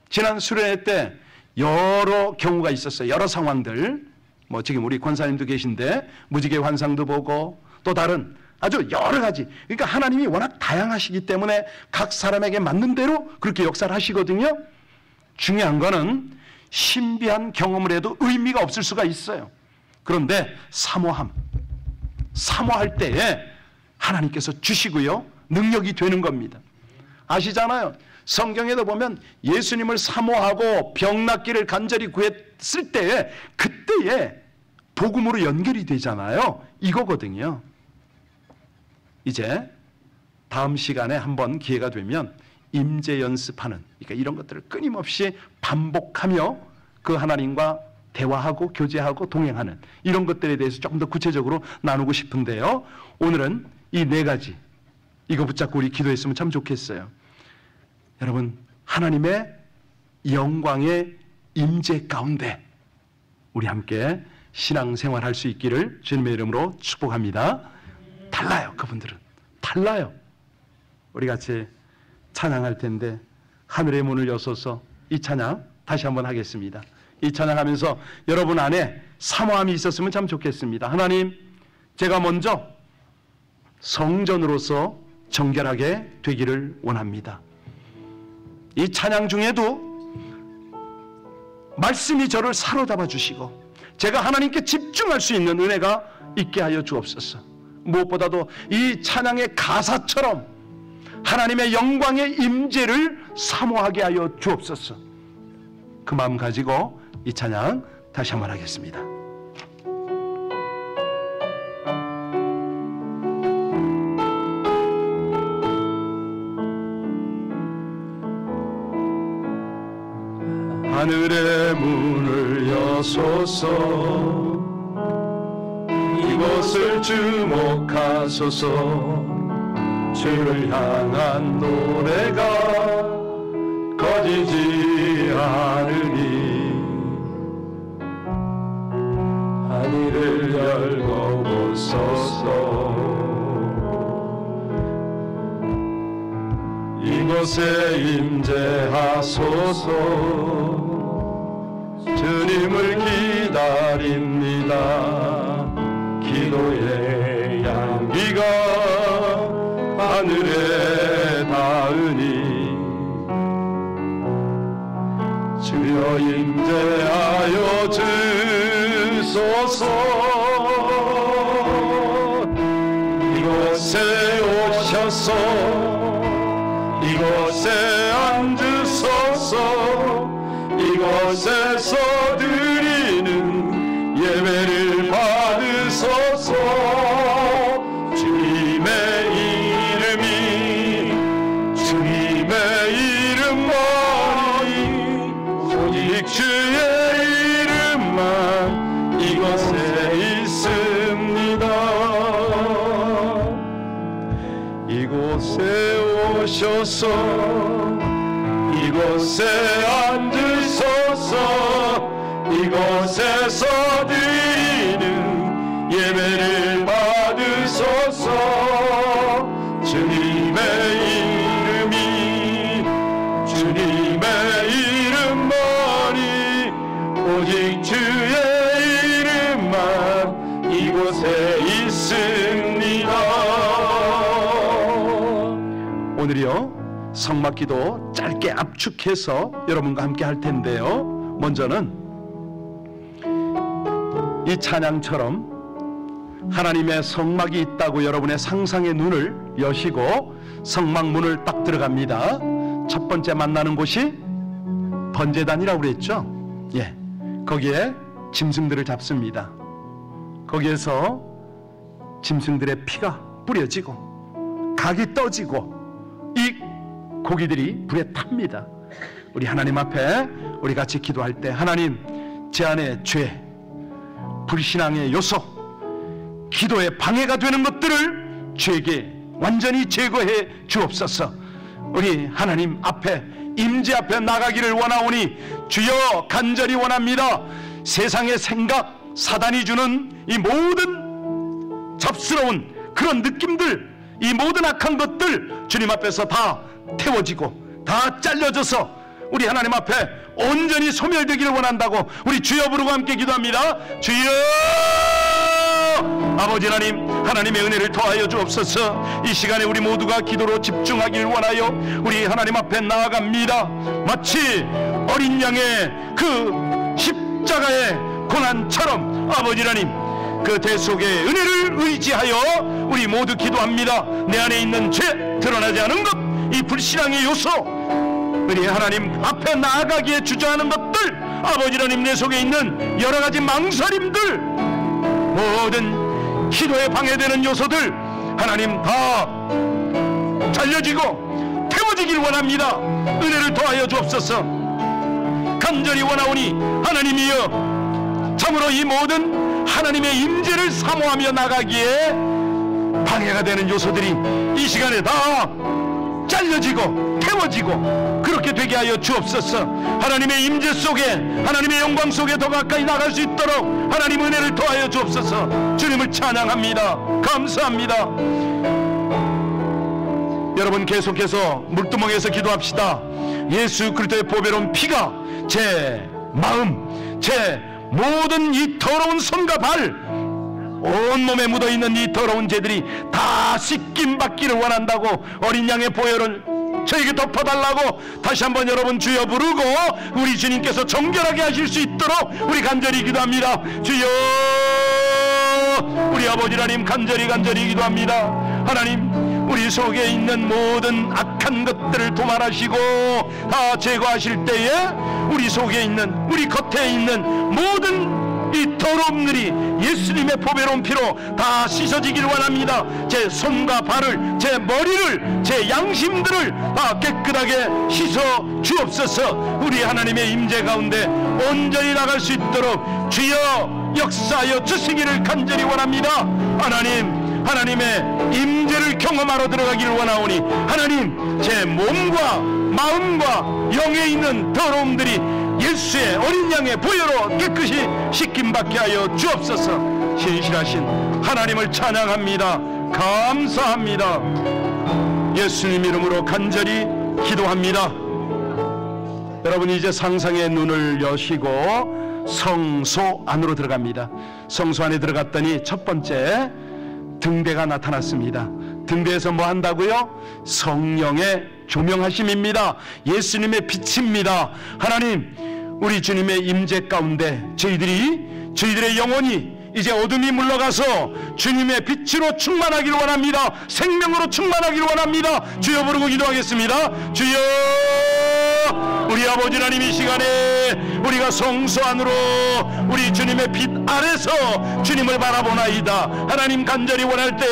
지난 수련회 때 여러 경우가 있었어요. 여러 상황들. 뭐 지금 우리 권사님도 계신데 무지개 환상도 보고 또 다른 아주 여러 가지. 그러니까 하나님이 워낙 다양하시기 때문에 각 사람에게 맞는 대로 그렇게 역사를 하시거든요. 중요한 거는 신비한 경험을 해도 의미가 없을 수가 있어요. 그런데 사모할 때에 하나님께서 주시고요, 능력이 되는 겁니다. 아시잖아요. 성경에도 보면 예수님을 사모하고 병 낫기를 간절히 구했을 때에 그때에 복음으로 연결이 되잖아요. 이거거든요. 이제 다음 시간에 한번 기회가 되면 임재 연습하는, 그러니까 이런 것들을 끊임없이 반복하며 그 하나님과 대화하고 교제하고 동행하는 이런 것들에 대해서 조금 더 구체적으로 나누고 싶은데요. 오늘은 이 4가지 이거 붙잡고 우리 기도했으면 참 좋겠어요. 여러분, 하나님의 영광의 임재 가운데 우리 함께 신앙생활 할 수 있기를 주님의 이름으로 축복합니다. 달라요. 그분들은 달라요. 우리 같이 찬양할 텐데 하늘의 문을 여소서, 이 찬양 다시 한번 하겠습니다. 이 찬양하면서 여러분 안에 사모함이 있었으면 참 좋겠습니다. 하나님, 제가 먼저 성전으로서 정결하게 되기를 원합니다. 이 찬양 중에도 말씀이 저를 사로잡아 주시고 제가 하나님께 집중할 수 있는 은혜가 있게 하여 주옵소서. 무엇보다도 이 찬양의 가사처럼 하나님의 영광의 임재를 사모하게 하여 주옵소서. 그 마음 가지고 이 찬양 다시 한번 하겠습니다. 하늘의 문을 여소서, 이곳을 주목하소서. 주를 향한 노래가 꺼지지 않으니 하늘을 열고 보소서. 이곳에 임재하소서. 주님을 기다립니다. 기도의 향기가 하늘에 닿으니 주여 임재하여 주소서. 이곳에 오셔서 이곳에 앉으소서. 이곳에서 드리는 예배를 받으소서. 주님의 이름만이 오직 주의 이름만 이곳에 있습니다. 이곳에 오셔서 이곳에 앉으소서. 이곳에서 드리는 예배를 받으소서. 주님의 이름이 오늘이요 성막기도 짧게 압축해서 여러분과 함께 할 텐데요, 먼저는 이 찬양처럼 하나님의 성막이 있다고 여러분의 상상의 눈을 여시고 성막 문을 딱 들어갑니다. 첫 번째 만나는 곳이 번제단이라고 그랬죠. 예, 거기에 짐승들을 잡습니다. 거기에서 짐승들의 피가 뿌려지고 각이 떠지고 이 고기들이 불에 탑니다. 우리 하나님 앞에 우리 같이 기도할 때, 하나님, 제 안에 죄, 불신앙의 요소, 기도에 방해가 되는 것들을 죄에게 완전히 제거해 주옵소서. 우리 하나님 앞에, 임재 앞에 나가기를 원하오니 주여 간절히 원합니다. 세상의 생각, 사단이 주는 이 모든 잡스러운 그런 느낌들, 이 모든 악한 것들 주님 앞에서 다 태워지고 다 잘려져서 우리 하나님 앞에 온전히 소멸되기를 원한다고 우리 주여 부르고 함께 기도합니다. 주여! 아버지 하나님, 하나님의 은혜를 더하여 주옵소서. 이 시간에 우리 모두가 기도로 집중하길 원하여 우리 하나님 앞에 나아갑니다. 마치 어린 양의 그 십자가의 고난처럼 아버지 하나님, 그 대속의 은혜를 의지하여 우리 모두 기도합니다. 내 안에 있는 죄, 드러나지 않은 것, 이 불신앙의 요소, 우리 하나님 앞에 나아가기에 주저하는 것들, 아버지 하나님 내 속에 있는 여러 가지 망설임들, 모든 기도에 방해되는 요소들 하나님 다 잘려지고 태워지길 원합니다. 은혜를 더하여 주옵소서. 간절히 원하오니 하나님이여, 참으로 이 모든 하나님의 임재를 사모하며 나가기에 방해가 되는 요소들이 이 시간에 다 잘려지고 태워지고 그렇게 되게 하여 주옵소서. 하나님의 임재 속에, 하나님의 영광 속에 더 가까이 나갈 수 있도록 하나님 은혜를 더하여 주옵소서. 주님을 찬양합니다. 감사합니다. 여러분 계속해서 물두멍에서 기도합시다. 예수 그리스도의 보배로운 피가 제 마음, 제 모든 이 더러운 손과 발, 온몸에 묻어있는 이 더러운 죄들이 다 씻김 받기를 원한다고 어린 양의 보혈을 저에게 덮어달라고 다시 한번 여러분 주여 부르고 우리 주님께서 정결하게 하실 수 있도록 우리 간절히 기도합니다. 주여, 우리 아버지 하나님 간절히 기도합니다. 하나님, 우리 속에 있는 모든 악한 것들을 도말하시고 다 제거하실 때에 우리 속에 있는, 우리 겉에 있는 모든 이 더러움들이 예수님의 보배로운 피로 다 씻어지길 원합니다. 제 손과 발을, 제 머리를, 제 양심들을 다 깨끗하게 씻어 주옵소서. 우리 하나님의 임재 가운데 온전히 나갈 수 있도록 주여 역사하여 주시기를 간절히 원합니다. 하나님, 하나님의 임재를 경험하러 들어가기를 원하오니 하나님, 제 몸과 마음과 영에 있는 더러움들이 예수의 어린 양의 보혈로 깨끗이 씻김받게 하여 주옵소서. 신실하신 하나님을 찬양합니다. 감사합니다. 예수님 이름으로 간절히 기도합니다. 여러분 이제 상상의 눈을 여시고 성소 안으로 들어갑니다. 성소 안에 들어갔더니 첫 번째 등대가 나타났습니다. 등대에서 뭐 한다고요? 성령의 조명하심입니다. 예수님의 빛입니다. 하나님, 우리 주님의 임재 가운데 저희들의 영혼이 이제 어둠이 물러가서 주님의 빛으로 충만하기를 원합니다. 생명으로 충만하기를 원합니다. 주여 부르고 기도하겠습니다. 주여, 우리 아버지 하나님 이 시간에 우리가 성소 안으로 우리 주님의 빛 아래서 주님을 바라보나이다. 하나님 간절히 원할 때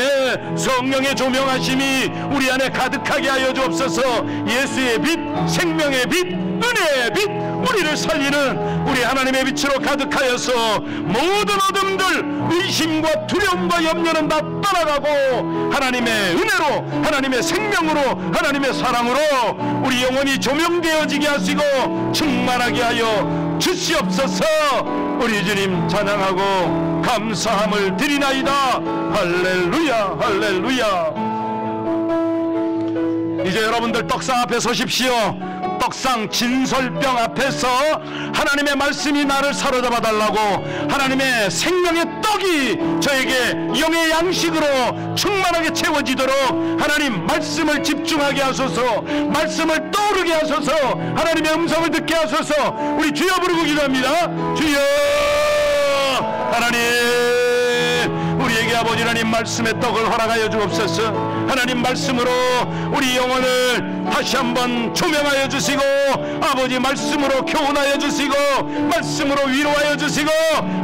성령의 조명하심이 우리 안에 가득하게 하여 주옵소서. 예수의 빛, 생명의 빛, 은혜의 빛, 우리를 살리는 우리 하나님의 빛으로 가득하여서 모든 어둠들, 의심과 두려움과 염려는 다 떠나가고 하나님의 은혜로, 하나님의 생명으로, 하나님의 사랑으로 우리 영혼이 조명되어지게 하시고 충만하게 하여 주시옵소서. 우리 주님 찬양하고 감사함을 드리나이다. 할렐루야, 할렐루야. 이제 여러분들 떡상 앞에 서십시오. 떡상 진설병 앞에서 하나님의 말씀이 나를 사로잡아 달라고, 하나님의 생명의 떡이 저에게 영의 양식으로 충만하게 채워지도록 하나님 말씀을 집중하게 하소서, 말씀을 떠오르게 하소서, 하나님의 음성을 듣게 하소서. 우리 주여 부르고 기도합니다. 주여 하나님, 우리에게 아버지 하나님 말씀의 떡을 허락하여 주옵소서. 하나님 말씀으로 우리 영혼을 다시 한번 조명하여 주시고, 아버지 말씀으로 교훈하여 주시고, 말씀으로 위로하여 주시고,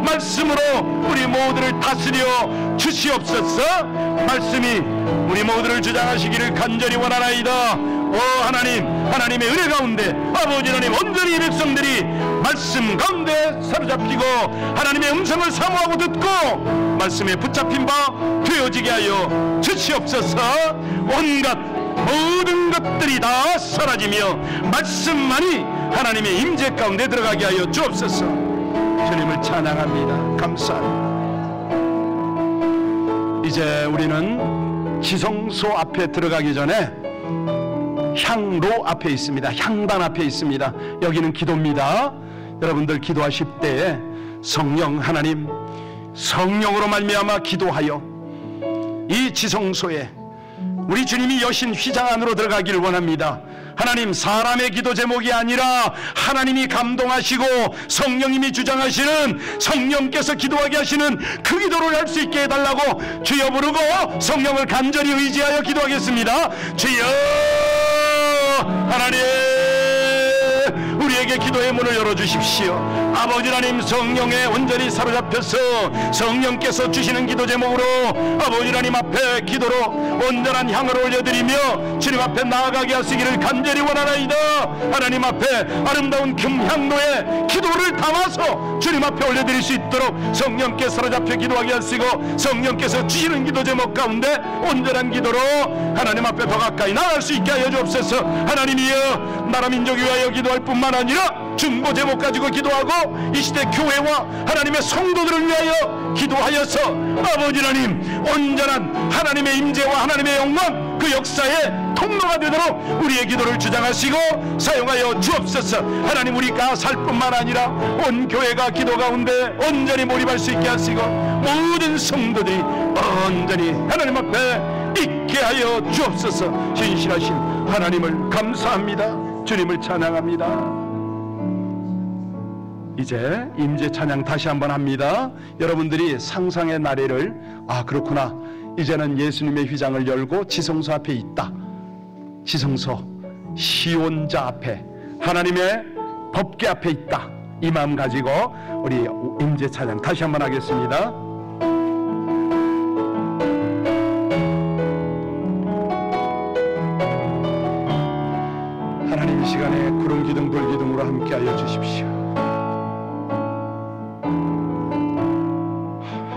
말씀으로 우리 모두를 다스려 주시옵소서. 말씀이 우리 모두를 주장하시기를 간절히 원하나이다. 오 하나님, 하나님의 은혜 가운데 아버지 하나님 온전히 백성들이 말씀 가운데 사로잡히고 하나님의 음성을 사모하고 듣고 말씀에 붙잡힌 바 되어지게 하여 주시옵소서. 온갖 모든 것들이 다 사라지며 말씀만이 하나님의 임재 가운데 들어가게 하여 주옵소서. 주님을 찬양합니다. 감사합니다. 이제 우리는 지성소 앞에 들어가기 전에 향로 앞에 있습니다. 향단 앞에 있습니다. 여기는 기도입니다. 여러분들 기도하실 때에 성령 하나님, 성령으로 말미암아 기도하여 이 지성소에 우리 주님이 여신 휘장 안으로 들어가기를 원합니다. 하나님, 사람의 기도 제목이 아니라 하나님이 감동하시고 성령님이 주장하시는, 성령께서 기도하게 하시는 그 기도를 할 수 있게 해달라고 주여 부르고 성령을 간절히 의지하여 기도하겠습니다. 주여 하나님, 우리에게 기도의 문을 열어주십시오. 아버지 하나님, 성령에 온전히 사로잡혀서 성령께서 주시는 기도 제목으로 아버지 하나님 앞에 기도로 온전한 향을 올려드리며 주님 앞에 나아가게 하시기를 간절히 원하나이다. 하나님 앞에 아름다운 금향로에 기도를 담아서 주님 앞에 올려드릴 수 있도록 성령께서 사로잡혀 기도하게 하시고, 성령께서 주시는 기도 제목 가운데 온전한 기도로 하나님 앞에 더 가까이 나아갈 수 있게 하여 주옵소서. 하나님이여, 나라 민족을 위하여 기도할 뿐만 아니라 중보 제목 가지고 기도하고 이 시대 교회와 하나님의 성도들을 위하여 기도하여서 아버지 하나님 온전한 하나님의 임재와 하나님의 영광, 그 역사의 통로가 되도록 우리의 기도를 주장하시고 사용하여 주옵소서. 하나님, 우리가 살 뿐만 아니라 온 교회가 기도 가운데 온전히 몰입할 수 있게 하시고 모든 성도들이 온전히 하나님 앞에 있게 하여 주옵소서. 신실하신 하나님을 감사합니다. 주님을 찬양합니다. 이제 임재 찬양 다시 한번 합니다. 여러분들이 상상의 나래를, 아 그렇구나, 이제는 예수님의 휘장을 열고 지성소 앞에 있다, 지성소 시온자 앞에 하나님의 법궤 앞에 있다, 이 마음 가지고 우리 임재 찬양 다시 한번 하겠습니다. 하나님, 이 시간에 구름 기둥 불 기둥으로 함께하여 주십시오.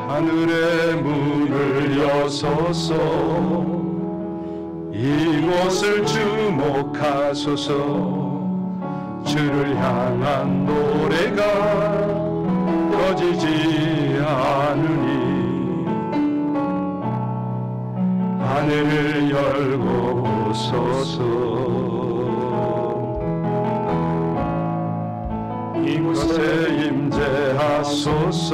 하늘의 문을 여소서, 이곳을 주목하소서. 주를 향한 노래가 꺼지지 않으니 하늘을 열고 오소서. 이곳에 임재하소서.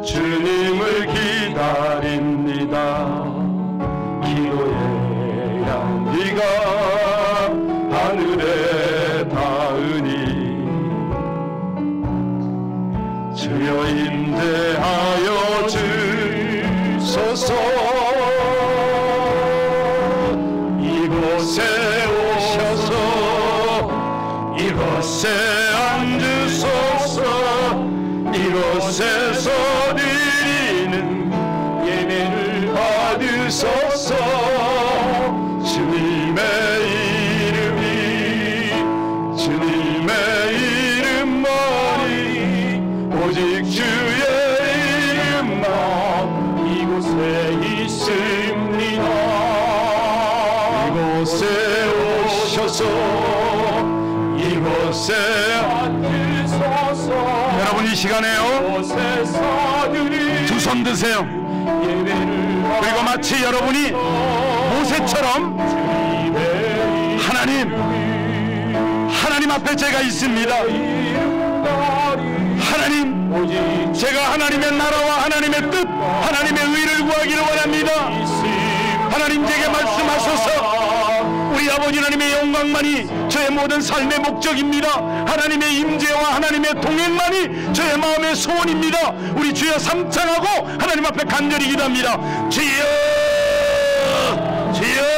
주님을 기다립니다. 기도의 향기가 하늘에 닿으니 주여 임재하여 주소서. 이곳에 오셔서 이곳에 앉으소서. 이곳에서 드리는 예배를 받으소서. 주님의 이름이, 주님의 이름만이, 오직 주의 이름만 이곳에 있습니다. 이곳에 오셔서 이곳에 앉으소서. 여러분, 이 시간에요 두 손 드세요. 그리고 마치 여러분이 모세처럼 하나님 앞에 제가 있습니다. 하나님, 제가 하나님의 나라와 하나님의 뜻, 하나님의 의를 구하기를 원합니다. 하나님 제게 말씀하소서. 우리 아버지 하나님의 영광만이 저의 모든 삶의 목적입니다. 하나님의 임재와 하나님의 동행만이 저의 마음의 소원입니다. 우리 주여 삼창하고 하나님 앞에 간절히 기도합니다. 주여, 주여.